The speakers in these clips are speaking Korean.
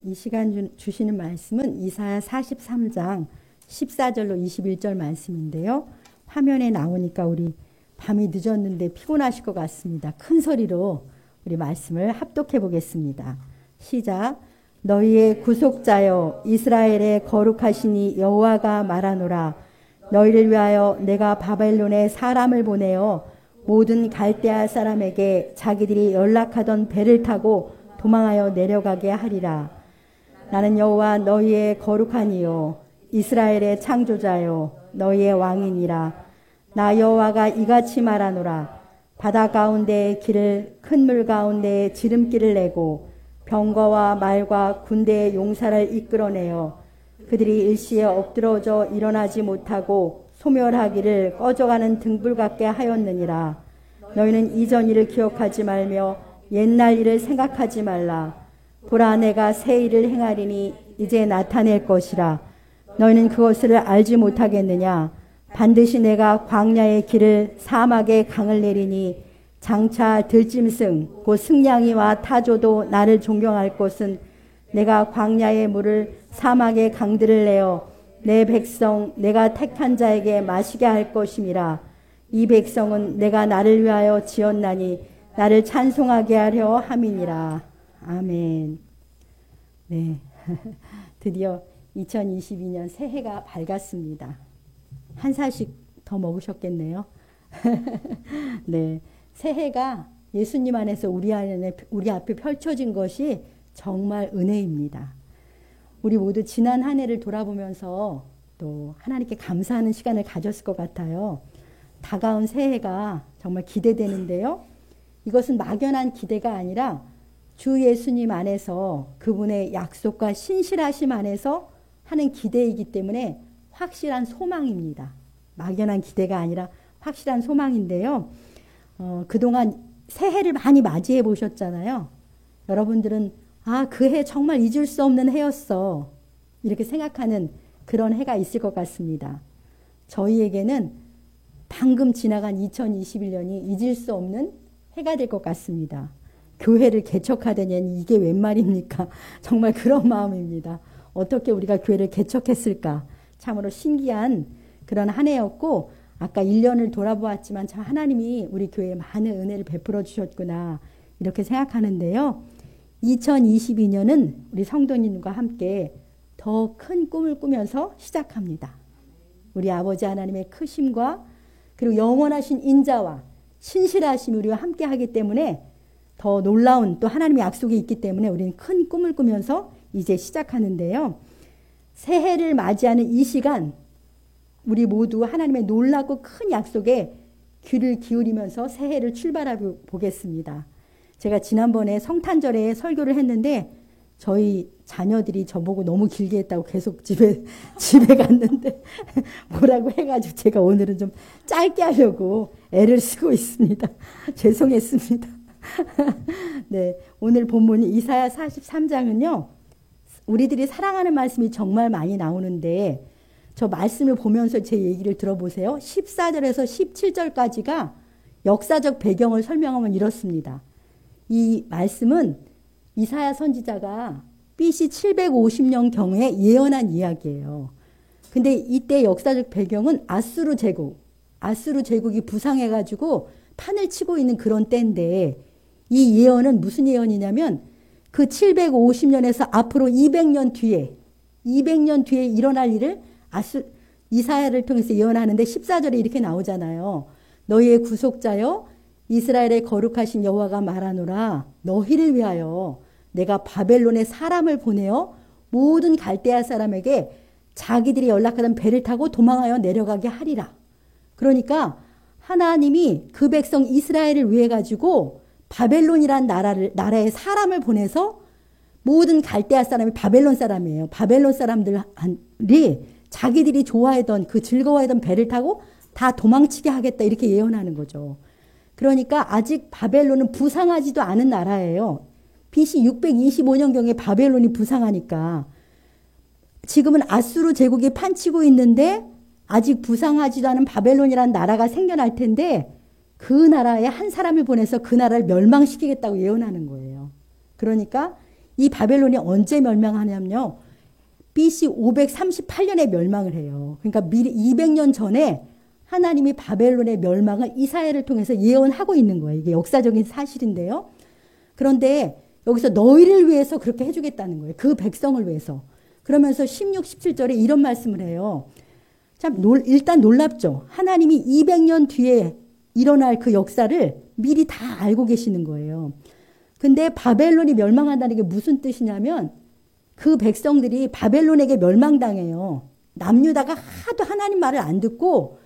이 시간 주시는 말씀은 이사야 43장 14절로 21절 말씀인데요. 화면에 나오니까 우리 밤이 늦었는데 피곤하실 것 같습니다. 큰 소리로 우리 말씀을 합독해 보겠습니다. 시작. 너희의 구속자여 이스라엘의 거룩하시니 여호와가 말하노라. 너희를 위하여 내가 바벨론에 사람을 보내어 모든 갈대아 사람에게 자기들이 연락하던 배를 타고 도망하여 내려가게 하리라. 나는 여호와 너희의 거룩하니요 이스라엘의 창조자요 너희의 왕이니라. 나 여호와가 이같이 말하노라. 바다 가운데의 길을 큰 물 가운데에 지름길을 내고 병거와 말과 군대의 용사를 이끌어내어 그들이 일시에 엎드러져 일어나지 못하고 소멸하기를 꺼져가는 등불 같게 하였느니라. 너희는 이전 일을 기억하지 말며 옛날 일을 생각하지 말라. 보라, 내가 새 일을 행하리니 이제 나타낼 것이라. 너희는 그것을 알지 못하겠느냐. 반드시 내가 광야의 길을 사막의 강을 내리니 장차 들짐승 곧 승냥이와 타조도 나를 존경할 것은 내가 광야의 물을 사막의 강들을 내어 내 백성 내가 택한 자에게 마시게 할 것임이라. 이 백성은 내가 나를 위하여 지었나니 나를 찬송하게 하려 함이니라. 아멘. 네, 드디어 2022년 새해가 밝았습니다. 한 살씩 더 먹으셨겠네요. 네, 새해가 예수님 안에서 우리 앞에 펼쳐진 것이 정말 은혜입니다. 우리 모두 지난 한 해를 돌아보면서 또 하나님께 감사하는 시간을 가졌을 것 같아요. 다가온 새해가 정말 기대되는데요. 이것은 막연한 기대가 아니라 주 예수님 안에서 그분의 약속과 신실하심 안에서 하는 기대이기 때문에 확실한 소망입니다. 막연한 기대가 아니라 확실한 소망인데요. 그동안 새해를 많이 맞이해 보셨잖아요. 여러분들은 그 해 정말 잊을 수 없는 해였어. 이렇게 생각하는 그런 해가 있을 것 같습니다. 저희에게는 방금 지나간 2021년이 잊을 수 없는 해가 될 것 같습니다. 교회를 개척하더니 이게 웬 말입니까? 정말 그런 마음입니다. 어떻게 우리가 교회를 개척했을까? 참으로 신기한 그런 한 해였고, 아까 1년을 돌아보았지만 참 하나님이 우리 교회에 많은 은혜를 베풀어 주셨구나 이렇게 생각하는데요. 2022년은 우리 성도님과 함께 더 큰 꿈을 꾸면서 시작합니다. 우리 아버지 하나님의 크심과 그리고 영원하신 인자와 신실하심이 우리와 함께 하기 때문에 더 놀라운 또 하나님의 약속이 있기 때문에 우리는 큰 꿈을 꾸면서 이제 시작하는데요. 새해를 맞이하는 이 시간 우리 모두 하나님의 놀랍고 큰 약속에 귀를 기울이면서 새해를 출발해 보겠습니다. 제가 지난번에 성탄절에 설교를 했는데 저희 자녀들이 저보고 너무 길게 했다고 계속 집에 갔는데 뭐라고 해가지고 제가 오늘은 좀 짧게 하려고 애를 쓰고 있습니다. 죄송했습니다. 네, 오늘 본문 이사야 43장은요. 우리들이 사랑하는 말씀이 정말 많이 나오는데 저 말씀을 보면서 제 얘기를 들어보세요. 14절에서 17절까지가 역사적 배경을 설명하면 이렇습니다. 이 말씀은 이사야 선지자가 BC 750년 경에 예언한 이야기예요. 근데 이때 역사적 배경은 아수르 제국이 부상해가지고 판을 치고 있는 그런 때인데 이 예언은 무슨 예언이냐면 그 750년에서 앞으로 200년 뒤에 일어날 일을 이사야를 통해서 예언하는데 14절에 이렇게 나오잖아요. 너희의 구속자여 이스라엘의 거룩하신 여호와가 말하노라. 너희를 위하여 내가 바벨론에 사람을 보내어 모든 갈대아 사람에게 자기들이 연락하던 배를 타고 도망하여 내려가게 하리라. 그러니까 하나님이 그 백성 이스라엘을 위해 가지고 바벨론이란 나라에 사람을 보내서 모든 갈대아 사람이 바벨론 사람이에요. 바벨론 사람들이 자기들이 좋아하던 그 즐거워하던 배를 타고 다 도망치게 하겠다 이렇게 예언하는 거죠. 그러니까 아직 바벨론은 부상하지도 않은 나라예요. BC 625년경에 바벨론이 부상하니까 지금은 아수르 제국이 판치고 있는데 아직 부상하지도 않은 바벨론이라는 나라가 생겨날 텐데 그 나라에 한 사람을 보내서 그 나라를 멸망시키겠다고 예언하는 거예요. 그러니까 이 바벨론이 언제 멸망하냐면요. BC 538년에 멸망을 해요. 그러니까 미리 200년 전에 하나님이 바벨론의 멸망을 이사야를 통해서 예언하고 있는 거예요. 이게 역사적인 사실인데요. 그런데 여기서 너희를 위해서 그렇게 해주겠다는 거예요. 그 백성을 위해서. 그러면서 16, 17절에 이런 말씀을 해요. 참 일단 놀랍죠. 하나님이 200년 뒤에 일어날 그 역사를 미리 다 알고 계시는 거예요. 근데 바벨론이 멸망한다는 게 무슨 뜻이냐면 그 백성들이 바벨론에게 멸망당해요. 남유다가 하도 하나님 말을 안 듣고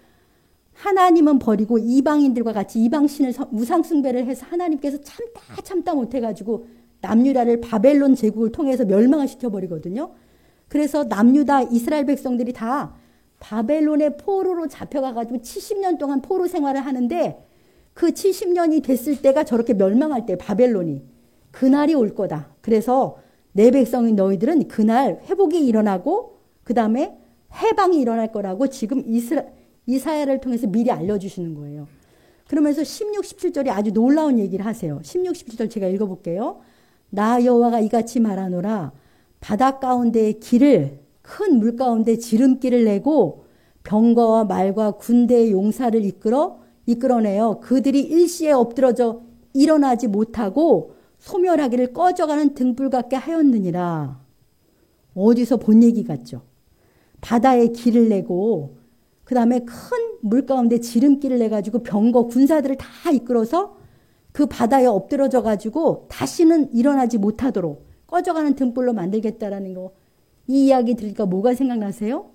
하나님은 버리고 이방인들과 같이 이방신을 우상숭배를 해서 하나님께서 참다 못해가지고 남유다를 바벨론 제국을 통해서 멸망을 시켜버리거든요. 그래서 남유다 이스라엘 백성들이 다 바벨론의 포로로 잡혀가가지고 70년 동안 포로 생활을 하는데 그 70년이 됐을 때가 저렇게 멸망할 때 바벨론이 그날이 올 거다. 그래서 내 백성인 너희들은 그날 회복이 일어나고 그 다음에 해방이 일어날 거라고 지금 이사야를 통해서 미리 알려주시는 거예요. 그러면서 16, 17절이 아주 놀라운 얘기를 하세요. 16, 17절 제가 읽어볼게요. 나 여호와가 이같이 말하노라. 바다 가운데의 길을 큰 물 가운데 지름길을 내고 병거와 말과 군대의 용사를 이끌어내어 그들이 일시에 엎드러져 일어나지 못하고 소멸하기를 꺼져가는 등불 같게 하였느니라. 어디서 본 얘기 같죠? 바다에 길을 내고 그 다음에 큰 물 가운데 지름길을 내가지고 병거 군사들을 다 이끌어서 그 바다에 엎드러져 가지고 다시는 일어나지 못하도록 꺼져가는 등불로 만들겠다라는 거. 이 이야기 들으니까 뭐가 생각나세요?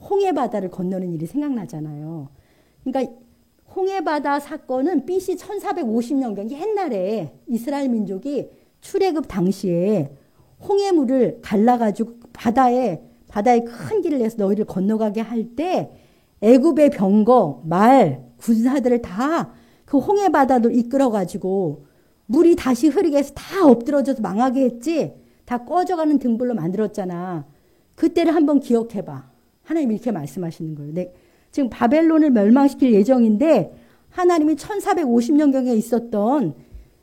홍해바다를 건너는 일이 생각나잖아요. 그러니까 홍해바다 사건은 BC 1450년경 옛날에 이스라엘 민족이 출애굽 당시에 홍해물을 갈라가지고 바다에 큰 길을 내서 너희를 건너가게 할 때 애굽의 병거, 말, 군사들을 다 그 홍해바다로 이끌어가지고 물이 다시 흐르게 해서 다 엎드러져서 망하게 했지 다 꺼져가는 등불로 만들었잖아. 그때를 한번 기억해봐. 하나님이 이렇게 말씀하시는 거예요. 네. 지금 바벨론을 멸망시킬 예정인데 하나님이 1450년경에 있었던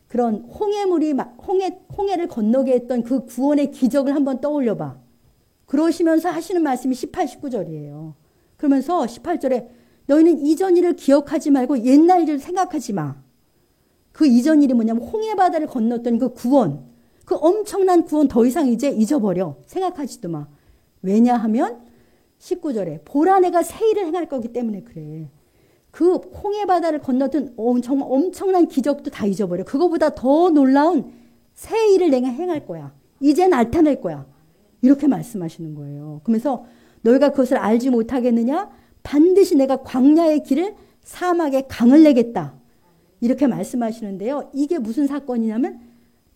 그런 홍해를 건너게 했던 그 구원의 기적을 한번 떠올려봐. 그러시면서 하시는 말씀이 18, 19절이에요. 그러면서 18절에 너희는 이전 일을 기억하지 말고 옛날 일을 생각하지 마. 그 이전 일이 뭐냐면 홍해바다를 건넜던 그 구원, 그 엄청난 구원 더 이상 이제 잊어버려. 생각하지도 마. 왜냐하면 19절에 보라 내가 새 일을 행할 거기 때문에 그래. 그 홍해바다를 건넜던 정말 엄청난 기적도 다 잊어버려. 그거보다 더 놀라운 새 일을 내가 행할 거야. 이제 나타낼 거야. 이렇게 말씀하시는 거예요. 그러면서 너희가 그것을 알지 못하겠느냐? 반드시 내가 광야의 길을 사막에 강을 내겠다. 이렇게 말씀하시는데요. 이게 무슨 사건이냐면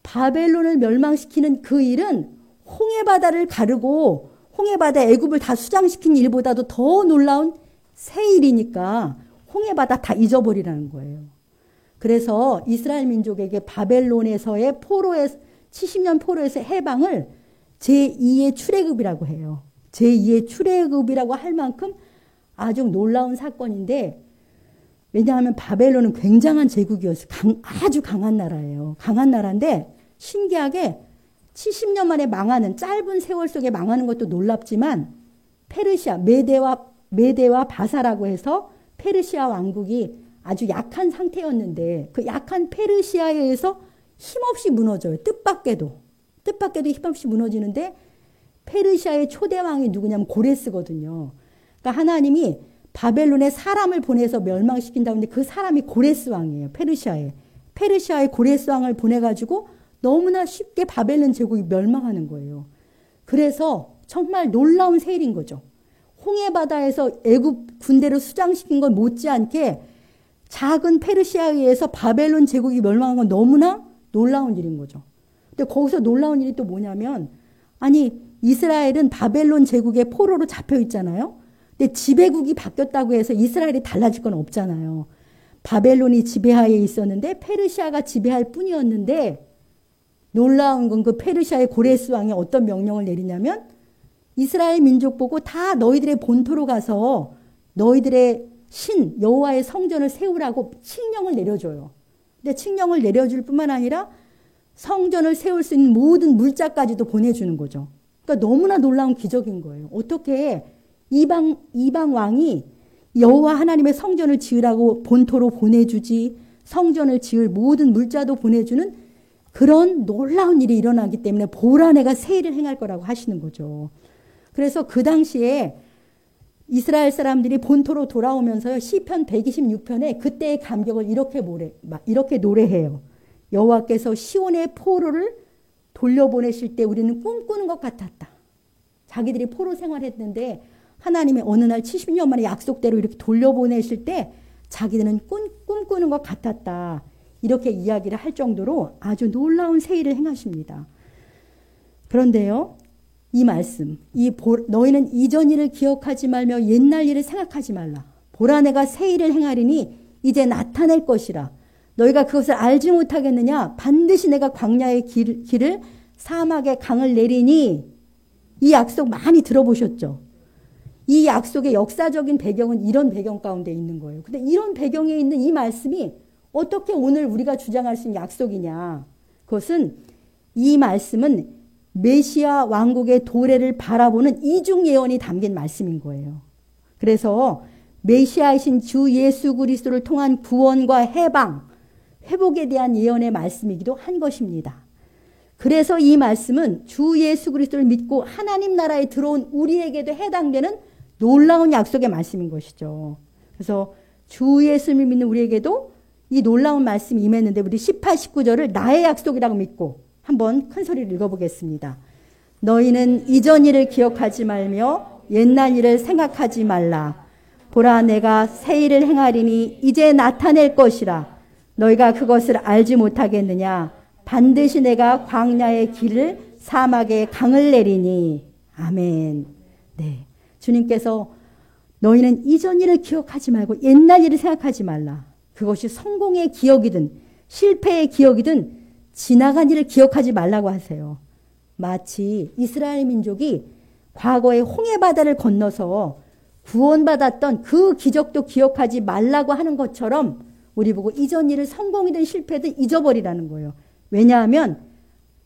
바벨론을 멸망시키는 그 일은 홍해바다를 가르고 홍해바다 애굽을 다 수장시킨 일보다도 더 놀라운 새 일이니까 홍해바다 다 잊어버리라는 거예요. 그래서 이스라엘 민족에게 바벨론에서의 70년 포로에서 해방을 제2의 출애굽이라고 해요. 제2의 출애굽이라고 할 만큼 아주 놀라운 사건인데 왜냐하면 바벨론은 굉장한 제국이었어요. 아주 강한 나라예요. 강한 나라인데 신기하게 70년 만에 망하는 짧은 세월 속에 망하는 것도 놀랍지만 페르시아, 메대와 바사라고 해서 페르시아 왕국이 아주 약한 상태였는데 그 약한 페르시아에 의해서 힘없이 무너져요. 뜻밖에도 힘없이 무너지는데 페르시아의 초대왕이 누구냐면 고레스거든요. 그러니까 하나님이 바벨론에 사람을 보내서 멸망시킨다는데 그 사람이 고레스 왕이에요. 페르시아의 고레스 왕을 보내가지고 너무나 쉽게 바벨론 제국이 멸망하는 거예요. 그래서 정말 놀라운 새 일인 거죠. 홍해바다에서 애굽 군대를 수장시킨 건 못지않게 작은 페르시아에 의해서 바벨론 제국이 멸망한 건 너무나 놀라운 일인 거죠. 근데 거기서 놀라운 일이 또 뭐냐면 아니 이스라엘은 바벨론 제국의 포로로 잡혀 있잖아요. 근데 지배국이 바뀌었다고 해서 이스라엘이 달라질 건 없잖아요. 바벨론이 지배하에 있었는데 페르시아가 지배할 뿐이었는데 놀라운 건 그 페르시아의 고레스 왕이 어떤 명령을 내리냐면 이스라엘 민족 보고 다 너희들의 본토로 가서 너희들의 신 여호와의 성전을 세우라고 칙령을 내려줘요. 근데 칙령을 내려줄 뿐만 아니라 성전을 세울 수 있는 모든 물자까지도 보내주는 거죠. 그러니까 너무나 놀라운 기적인 거예요. 어떻게 이방 왕이 여호와 하나님의 성전을 지으라고 본토로 보내주지, 성전을 지을 모든 물자도 보내주는 그런 놀라운 일이 일어나기 때문에 보라 내가 새 일을 행할 거라고 하시는 거죠. 그래서 그 당시에 이스라엘 사람들이 본토로 돌아오면서요, 시편 126편에 그때의 감격을 이렇게 노래해요. 여호와께서 시온의 포로를 돌려보내실 때 우리는 꿈꾸는 것 같았다. 자기들이 포로 생활했는데 하나님의 어느 날 70년 만에 약속대로 이렇게 돌려보내실 때 자기들은 꿈꾸는 것 같았다. 이렇게 이야기를 할 정도로 아주 놀라운 새 일을 행하십니다. 그런데요, 이 말씀, 너희는 이전 일을 기억하지 말며 옛날 일을 생각하지 말라. 보라 내가 새 일을 행하리니 이제 나타낼 것이라. 너희가 그것을 알지 못하겠느냐? 반드시 내가 광야의 길을 사막의 강을 내리니. 이 약속 많이 들어보셨죠? 이 약속의 역사적인 배경은 이런 배경 가운데 있는 거예요. 근데 이런 배경에 있는 이 말씀이 어떻게 오늘 우리가 주장할 수 있는 약속이냐? 그것은 이 말씀은 메시아 왕국의 도래를 바라보는 이중 예언이 담긴 말씀인 거예요. 그래서 메시아이신 주 예수 그리스도를 통한 구원과 해방, 회복에 대한 예언의 말씀이기도 한 것입니다. 그래서 이 말씀은 주 예수 그리스도를 믿고 하나님 나라에 들어온 우리에게도 해당되는 놀라운 약속의 말씀인 것이죠. 그래서 주 예수를 믿는 우리에게도 이 놀라운 말씀이 임했는데 우리 18, 19절을 나의 약속이라고 믿고 한번 큰 소리를 읽어보겠습니다. 너희는 이전 일을 기억하지 말며 옛날 일을 생각하지 말라. 보라 내가 새 일을 행하리니 이제 나타낼 것이라. 너희가 그것을 알지 못하겠느냐? 반드시 내가 광야의 길을 사막의 강을 내리니. 아멘. 네, 주님께서 너희는 이전 일을 기억하지 말고 옛날 일을 생각하지 말라. 그것이 성공의 기억이든 실패의 기억이든 지나간 일을 기억하지 말라고 하세요. 마치 이스라엘 민족이 과거에 홍해바다를 건너서 구원받았던 그 기적도 기억하지 말라고 하는 것처럼 우리 보고 이전 일을 성공이든 실패든 잊어버리라는 거예요. 왜냐하면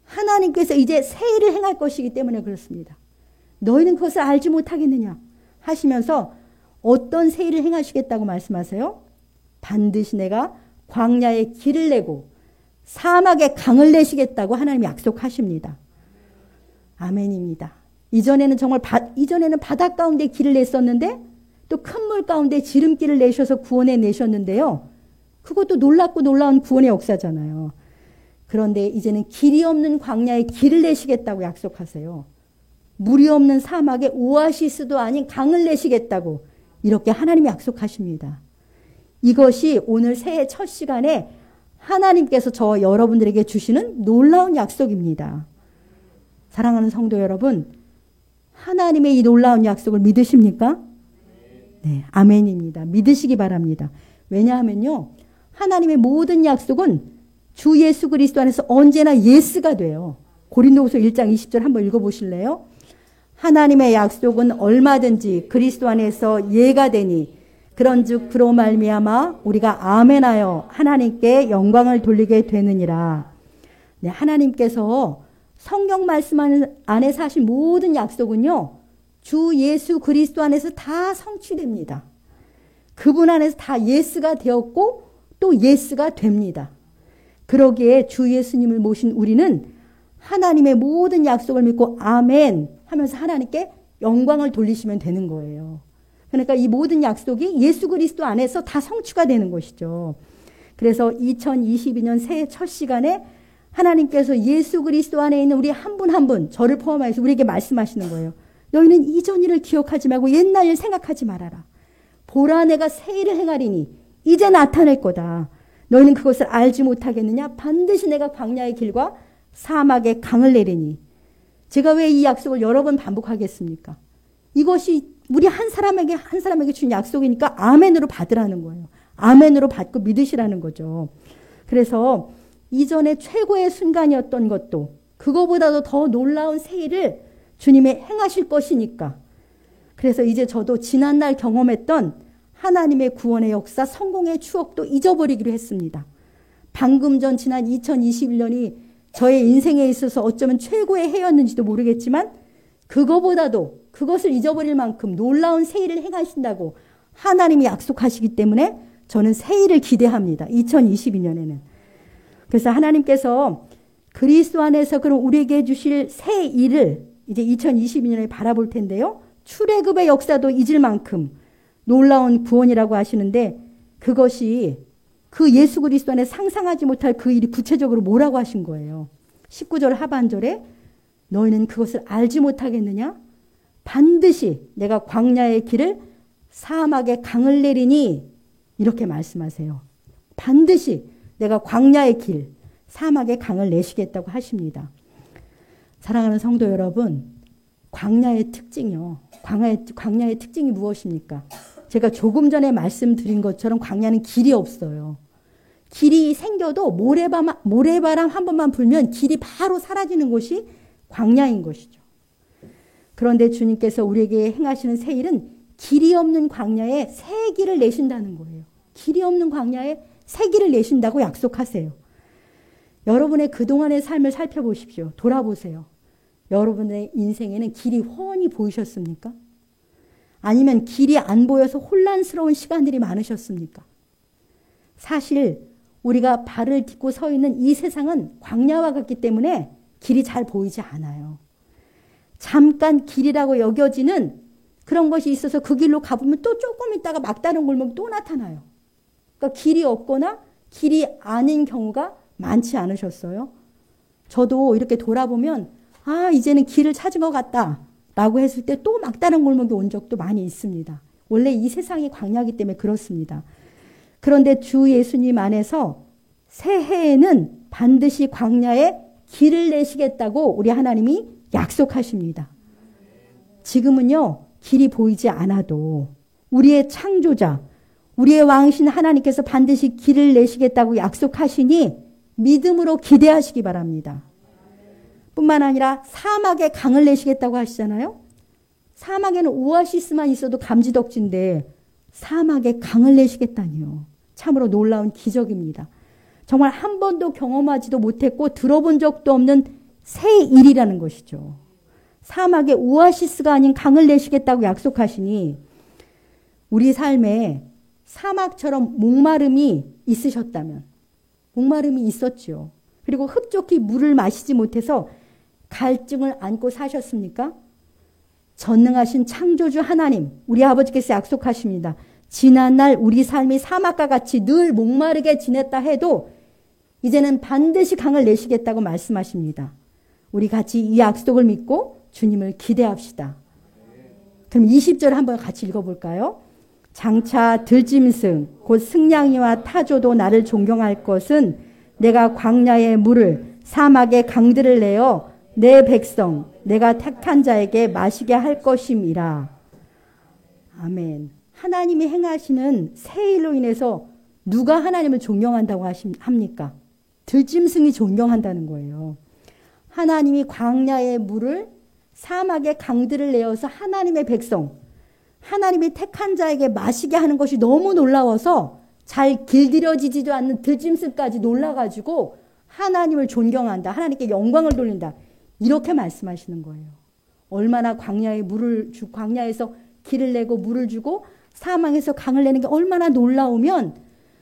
하나님께서 이제 새 일을 행할 것이기 때문에 그렇습니다. 너희는 그것을 알지 못하겠느냐 하시면서 어떤 새 일을 행하시겠다고 말씀하세요? 반드시 내가 광야의 길을 내고 사막의 강을 내시겠다고 하나님이 약속하십니다. 아멘입니다. 이전에는 이전에는 바다 가운데 길을 냈었는데 또 큰 물 가운데 지름길을 내셔서 구원해 내셨는데요. 그것도 놀랍고 놀라운 구원의 역사잖아요. 그런데 이제는 길이 없는 광야에 길을 내시겠다고 약속하세요. 물이 없는 사막에 오아시스도 아닌 강을 내시겠다고 이렇게 하나님이 약속하십니다. 이것이 오늘 새해 첫 시간에 하나님께서 저와 여러분들에게 주시는 놀라운 약속입니다. 사랑하는 성도 여러분, 하나님의 이 놀라운 약속을 믿으십니까? 네, 아멘입니다. 믿으시기 바랍니다. 왜냐하면요, 하나님의 모든 약속은 주 예수 그리스도 안에서 언제나 예스가 돼요. 고린도후서 1장 20절 한번 읽어보실래요? 하나님의 약속은 얼마든지 그리스도 안에서 예가 되니 그런즉 그로 말미암아 우리가 아멘하여 하나님께 영광을 돌리게 되느니라. 네, 하나님께서 성경 말씀 안에서 하신 모든 약속은요, 주 예수 그리스도 안에서 다 성취됩니다. 그분 안에서 다 예스가 되었고 또 예스가 됩니다. 그러기에 주 예수님을 모신 우리는 하나님의 모든 약속을 믿고 아멘 하면서 하나님께 영광을 돌리시면 되는 거예요. 그러니까 이 모든 약속이 예수 그리스도 안에서 다 성취가 되는 것이죠. 그래서 2022년 새해 첫 시간에 하나님께서 예수 그리스도 안에 있는 우리 한 분 한 분, 저를 포함해서 우리에게 말씀하시는 거예요. 너희는 이전 일을 기억하지 말고 옛날 일 생각하지 말아라. 보라 내가 새 일을 행하리니 이제 나타낼 거다. 너희는 그것을 알지 못하겠느냐? 반드시 내가 광야의 길과 사막의 강을 내리니. 제가 왜 이 약속을 여러 번 반복하겠습니까? 이것이 우리 한 사람에게 준 약속이니까 아멘으로 받으라는 거예요. 아멘으로 받고 믿으시라는 거죠. 그래서 이전에 최고의 순간이었던 것도 그거보다도 더 놀라운 새 일을 주님이 행하실 것이니까. 그래서 이제 저도 지난날 경험했던 하나님의 구원의 역사, 성공의 추억도 잊어버리기로 했습니다. 방금 전 지난 2021년이 저의 인생에 있어서 어쩌면 최고의 해였는지도 모르겠지만 그거보다도 그것을 잊어버릴 만큼 놀라운 새 일을 행하신다고 하나님이 약속하시기 때문에 저는 새 일을 기대합니다. 2022년에는. 그래서 하나님께서 그리스도 안에서 그럼 우리에게 주실 새 일을 이제 2022년에 바라볼 텐데요. 출애굽의 역사도 잊을 만큼 놀라운 구원이라고 하시는데 그것이 그 예수 그리스도 안에 상상하지 못할 그 일이 구체적으로 뭐라고 하신 거예요. 19절 하반절에 너희는 그것을 알지 못하겠느냐? 반드시 내가 광야의 길을 사막에 강을 내리니 이렇게 말씀하세요. 반드시 내가 광야의 길, 사막에 강을 내시겠다고 하십니다. 사랑하는 성도 여러분, 광야의 특징이요. 광야의 특징이 무엇입니까? 제가 조금 전에 말씀드린 것처럼 광야는 길이 없어요. 길이 생겨도 모래바람 한 번만 불면 길이 바로 사라지는 곳이 광야인 것이죠. 그런데 주님께서 우리에게 행하시는 새 일은 길이 없는 광야에 새 길을 내신다는 거예요. 길이 없는 광야에 새 길을 내신다고 약속하세요. 여러분의 그동안의 삶을 살펴보십시오. 돌아보세요. 여러분의 인생에는 길이 훤히 보이셨습니까? 아니면 길이 안 보여서 혼란스러운 시간들이 많으셨습니까? 사실 우리가 발을 딛고 서 있는 이 세상은 광야와 같기 때문에 길이 잘 보이지 않아요. 잠깐 길이라고 여겨지는 그런 것이 있어서 그 길로 가보면 또 조금 있다가 막다른 골목이 또 나타나요. 그러니까 길이 없거나 길이 아닌 경우가 많지 않으셨어요? 저도 이렇게 돌아보면 이제는 길을 찾은 것 같다 라고 했을 때 또 막다른 골목에 온 적도 많이 있습니다. 원래 이 세상이 광야이기 때문에 그렇습니다. 그런데 주 예수님 안에서 새해에는 반드시 광야에 길을 내시겠다고 우리 하나님이 약속하십니다. 지금은요, 길이 보이지 않아도 우리의 창조자, 우리의 왕이신 하나님께서 반드시 길을 내시겠다고 약속하시니 믿음으로 기대하시기 바랍니다. 뿐만 아니라 사막에 강을 내시겠다고 하시잖아요. 사막에는 오아시스만 있어도 감지덕지인데 사막에 강을 내시겠다니요. 참으로 놀라운 기적입니다. 정말 한 번도 경험하지도 못했고 들어본 적도 없는 새 일이라는 것이죠. 사막에 오아시스가 아닌 강을 내시겠다고 약속하시니 우리 삶에 사막처럼 목마름이 있으셨다면, 목마름이 있었죠. 그리고 흡족히 물을 마시지 못해서 갈증을 안고 사셨습니까? 전능하신 창조주 하나님, 우리 아버지께서 약속하십니다. 지난날 우리 삶이 사막과 같이 늘 목마르게 지냈다 해도 이제는 반드시 강을 내시겠다고 말씀하십니다. 우리 같이 이 약속을 믿고 주님을 기대합시다. 그럼 20절 한번 같이 읽어볼까요? 장차 들짐승 곧 승냥이와 타조도 나를 존경할 것은 내가 광야의 물을 사막의 강들을 내어 내 백성 내가 택한 자에게 마시게 할 것임이라. 아멘. 하나님이 행하시는 새 일로 인해서 누가 하나님을 존경한다고 합니까? 들짐승이 존경한다는 거예요. 하나님이 광야의 물을 사막의 강들을 내어서 하나님의 백성, 하나님이 택한 자에게 마시게 하는 것이 너무 놀라워서 잘 길들여지지도 않는 들짐승까지 놀라가지고 하나님을 존경한다. 하나님께 영광을 돌린다. 이렇게 말씀하시는 거예요. 얼마나 광야에서 길을 내고 물을 주고 사막에서 강을 내는 게 얼마나 놀라우면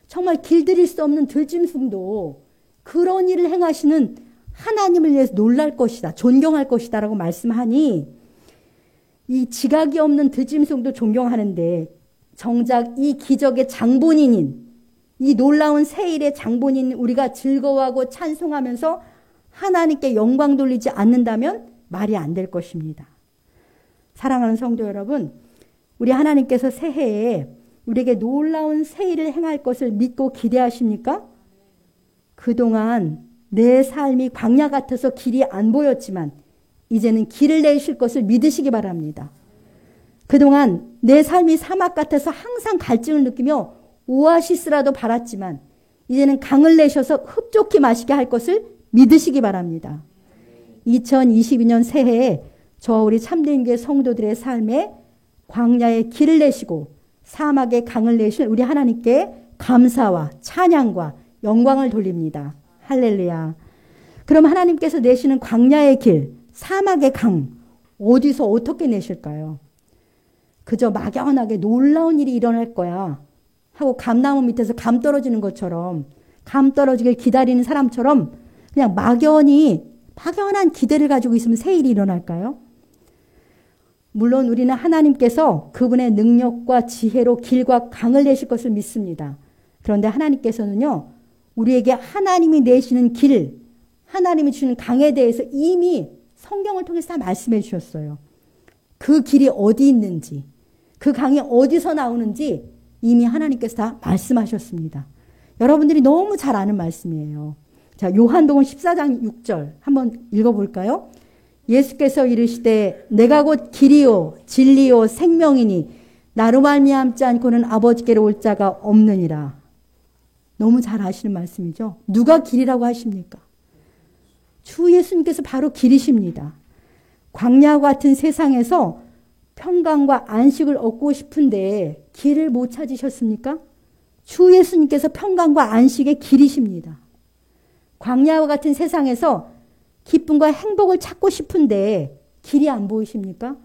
정말 길들일 수 없는 들짐승도 그런 일을 행하시는 하나님을 위해서 놀랄 것이다. 존경할 것이다 라고 말씀하니 이 지각이 없는 들짐승도 존경하는데 정작 이 기적의 장본인인 이 놀라운 새 일의 장본인 우리가 즐거워하고 찬송하면서 하나님께 영광 돌리지 않는다면 말이 안 될 것입니다. 사랑하는 성도 여러분, 우리 하나님께서 새해에 우리에게 놀라운 새 일을 행할 것을 믿고 기대하십니까? 그동안 내 삶이 광야 같아서 길이 안 보였지만 이제는 길을 내실 것을 믿으시기 바랍니다. 그동안 내 삶이 사막 같아서 항상 갈증을 느끼며 오아시스라도 바랐지만 이제는 강을 내셔서 흡족히 마시게 할 것을 믿으시기 바랍니다. 2022년 새해에 저와 우리 참되인교회 성도들의 삶에 광야에 길을 내시고 사막에 강을 내실 우리 하나님께 감사와 찬양과 영광을 돌립니다. 할렐루야. 그럼 하나님께서 내시는 광야의 길, 사막의 강, 어디서 어떻게 내실까요? 그저 막연하게 놀라운 일이 일어날 거야 하고 감나무 밑에서 감 떨어지는 것처럼, 감 떨어지길 기다리는 사람처럼 그냥 막연한 기대를 가지고 있으면 새 일이 일어날까요? 물론 우리는 하나님께서 그분의 능력과 지혜로 길과 강을 내실 것을 믿습니다. 그런데 하나님께서는요, 우리에게 하나님이 내시는 길, 하나님이 주는 강에 대해서 이미 성경을 통해서 다 말씀해 주셨어요. 그 길이 어디 있는지, 그 강이 어디서 나오는지 이미 하나님께서 다 말씀하셨습니다. 여러분들이 너무 잘 아는 말씀이에요. 자, 요한복음 14장 6절 한번 읽어볼까요? 예수께서 이르시되 내가 곧 길이요 진리요 생명이니 나로 말미암지 않고는 아버지께로 올 자가 없느니라. 너무 잘 아시는 말씀이죠. 누가 길이라고 하십니까? 주 예수님께서 바로 길이십니다. 광야와 같은 세상에서 평강과 안식을 얻고 싶은데 길을 못 찾으셨습니까? 주 예수님께서 평강과 안식의 길이십니다. 광야와 같은 세상에서 기쁨과 행복을 찾고 싶은데 길이 안 보이십니까?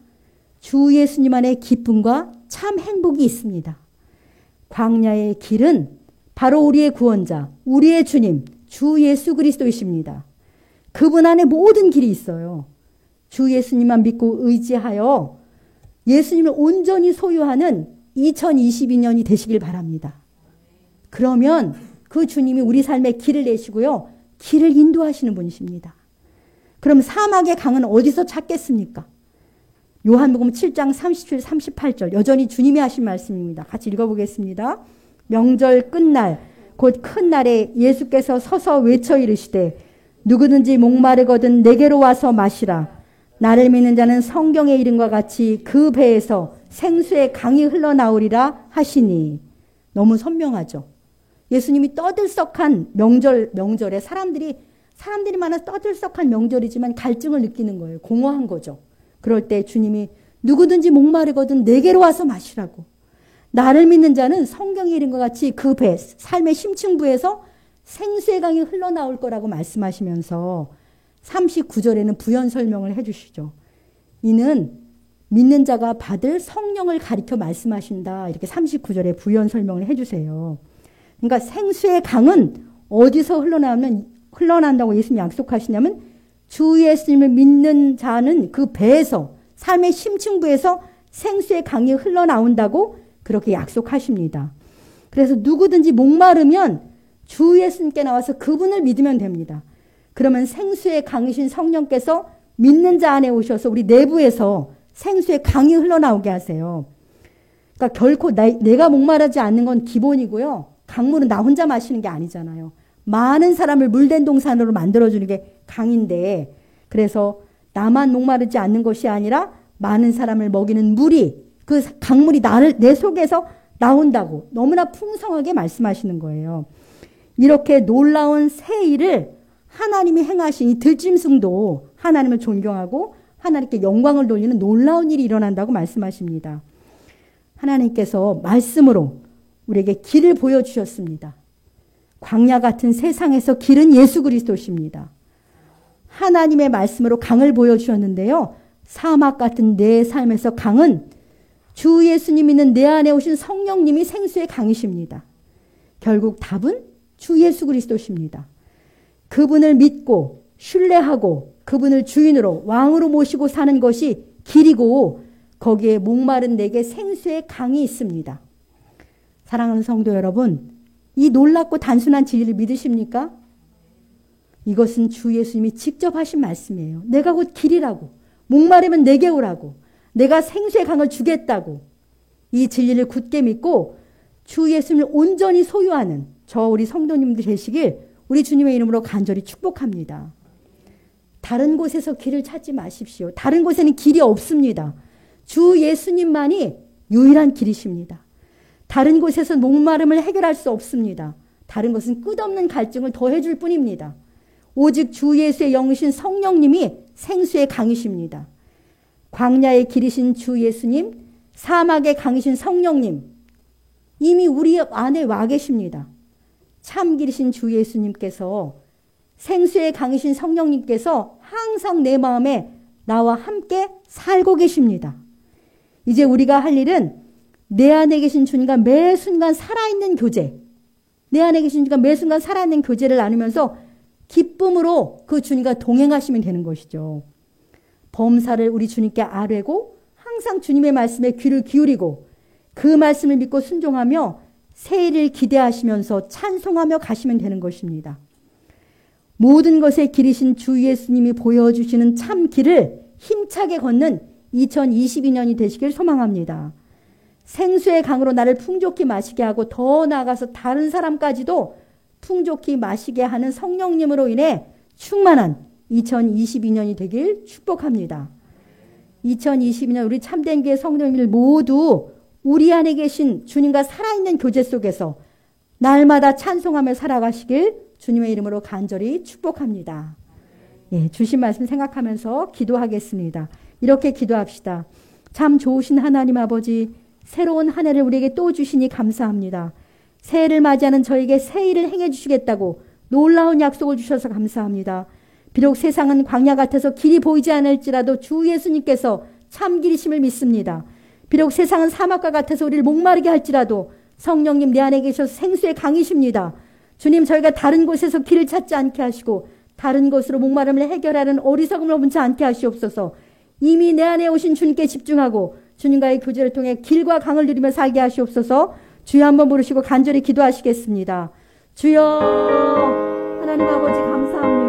주 예수님 안에 기쁨과 참 행복이 있습니다. 광야의 길은 바로 우리의 구원자, 우리의 주님, 주 예수 그리스도이십니다. 그분 안에 모든 길이 있어요. 주 예수님만 믿고 의지하여 예수님을 온전히 소유하는 2022년이 되시길 바랍니다. 그러면 그 주님이 우리 삶에 길을 내시고요. 길을 인도하시는 분이십니다. 그럼 사막의 강은 어디서 찾겠습니까? 요한복음 7장 37, 38절 여전히 주님이 하신 말씀입니다. 같이 읽어보겠습니다. 명절 끝날 곧 큰 날에 예수께서 서서 외쳐 이르시되 누구든지 목마르거든 내게로 와서 마시라. 나를 믿는 자는 성경의 이름과 같이 그 배에서 생수의 강이 흘러나오리라 하시니. 너무 선명하죠. 예수님이 떠들썩한 명절에 사람들이 많아서 떠들썩한 명절이지만 갈증을 느끼는 거예요. 공허한 거죠. 그럴 때 주님이 누구든지 목마르거든 내게로 와서 마시라고. 나를 믿는 자는 성경의 이름과 같이 그 배, 삶의 심층부에서 생수의 강이 흘러나올 거라고 말씀하시면서 39절에는 부연 설명을 해주시죠. 이는 믿는 자가 받을 성령을 가리켜 말씀하신다. 이렇게 39절에 부연 설명을 해주세요. 그러니까 생수의 강은 어디서 흘러난다고 예수님이 약속하시냐면 주 예수님을 믿는 자는 그 배에서 삶의 심층부에서 생수의 강이 흘러나온다고 그렇게 약속하십니다. 그래서 누구든지 목마르면 주 예수님께 나와서 그분을 믿으면 됩니다. 그러면 생수의 강이신 성령께서 믿는 자 안에 오셔서 우리 내부에서 생수의 강이 흘러나오게 하세요. 그러니까 결코 내가 목마르지 않는 건 기본이고요. 강물은 나 혼자 마시는 게 아니잖아요. 많은 사람을 물된 동산으로 만들어주는 게 강인데, 그래서 나만 목마르지 않는 것이 아니라 많은 사람을 먹이는 물이, 그 강물이 내 속에서 나온다고 너무나 풍성하게 말씀하시는 거예요. 이렇게 놀라운 새 일을 하나님이 행하신 이 들짐승도 하나님을 존경하고 하나님께 영광을 돌리는 놀라운 일이 일어난다고 말씀하십니다. 하나님께서 말씀으로 우리에게 길을 보여주셨습니다. 광야 같은 세상에서 길은 예수 그리스도십니다. 하나님의 말씀으로 강을 보여주셨는데요. 사막 같은 내 삶에서 강은 주 예수님 있는 내 안에 오신 성령님이 생수의 강이십니다. 결국 답은 주 예수 그리스도십니다. 그분을 믿고 신뢰하고 그분을 주인으로 왕으로 모시고 사는 것이 길이고 거기에 목마른 내게 생수의 강이 있습니다. 사랑하는 성도 여러분, 이 놀랍고 단순한 진리를 믿으십니까? 이것은 주 예수님이 직접 하신 말씀이에요. 내가 곧 길이라고, 목마르면 내게 오라고, 내가 생수의 강을 주겠다고, 이 진리를 굳게 믿고 주 예수님을 온전히 소유하는 우리 성도님들 되시길 우리 주님의 이름으로 간절히 축복합니다. 다른 곳에서 길을 찾지 마십시오. 다른 곳에는 길이 없습니다. 주 예수님만이 유일한 길이십니다. 다른 곳에서 목마름을 해결할 수 없습니다. 다른 것은 끝없는 갈증을 더해줄 뿐입니다. 오직 주 예수의 영이신 성령님이 생수의 강이십니다. 광야의 길이신 주 예수님, 사막의 강이신 성령님, 이미 우리 안에 와 계십니다. 참 길이신 주 예수님께서 생수의 강이신 성령님께서 항상 내 마음에 나와 함께 살고 계십니다. 이제 우리가 할 일은 내 안에 계신 주님과 매 순간 살아있는 교제, 내 안에 계신 주님과 매 순간 살아있는 교제를 나누면서 기쁨으로 그 주님과 동행하시면 되는 것이죠. 범사를 우리 주님께 아뢰고 항상 주님의 말씀에 귀를 기울이고 그 말씀을 믿고 순종하며 새해를 기대하시면서 찬송하며 가시면 되는 것입니다. 모든 것의 길이신 주 예수님이 보여주시는 참 길을 힘차게 걷는 2022년이 되시길 소망합니다. 생수의 강으로 나를 풍족히 마시게 하고 더 나아가서 다른 사람까지도 풍족히 마시게 하는 성령님으로 인해 충만한 2022년이 되길 축복합니다. 2022년 우리 참된 교회 성도님들 모두 우리 안에 계신 주님과 살아있는 교제 속에서 날마다 찬송하며 살아가시길 주님의 이름으로 간절히 축복합니다. 예, 주신 말씀 생각하면서 기도하겠습니다. 이렇게 기도합시다. 참 좋으신 하나님 아버지, 새로운 한 해를 우리에게 또 주시니 감사합니다. 새해를 맞이하는 저에게 새 일을 행해 주시겠다고 놀라운 약속을 주셔서 감사합니다. 비록 세상은 광야 같아서 길이 보이지 않을지라도 주 예수님께서 참 길이심을 믿습니다. 비록 세상은 사막과 같아서 우리를 목마르게 할지라도 성령님 내 안에 계셔서 생수의 강이십니다. 주님, 저희가 다른 곳에서 길을 찾지 않게 하시고 다른 곳으로 목마름을 해결하는 어리석음을 범치 않게 하시옵소서. 이미 내 안에 오신 주님께 집중하고 주님과의 교제를 통해 길과 강을 누리며 살게 하시옵소서. 주여 한번 부르시고 간절히 기도하시겠습니다. 주여, 하나님 아버지 감사합니다.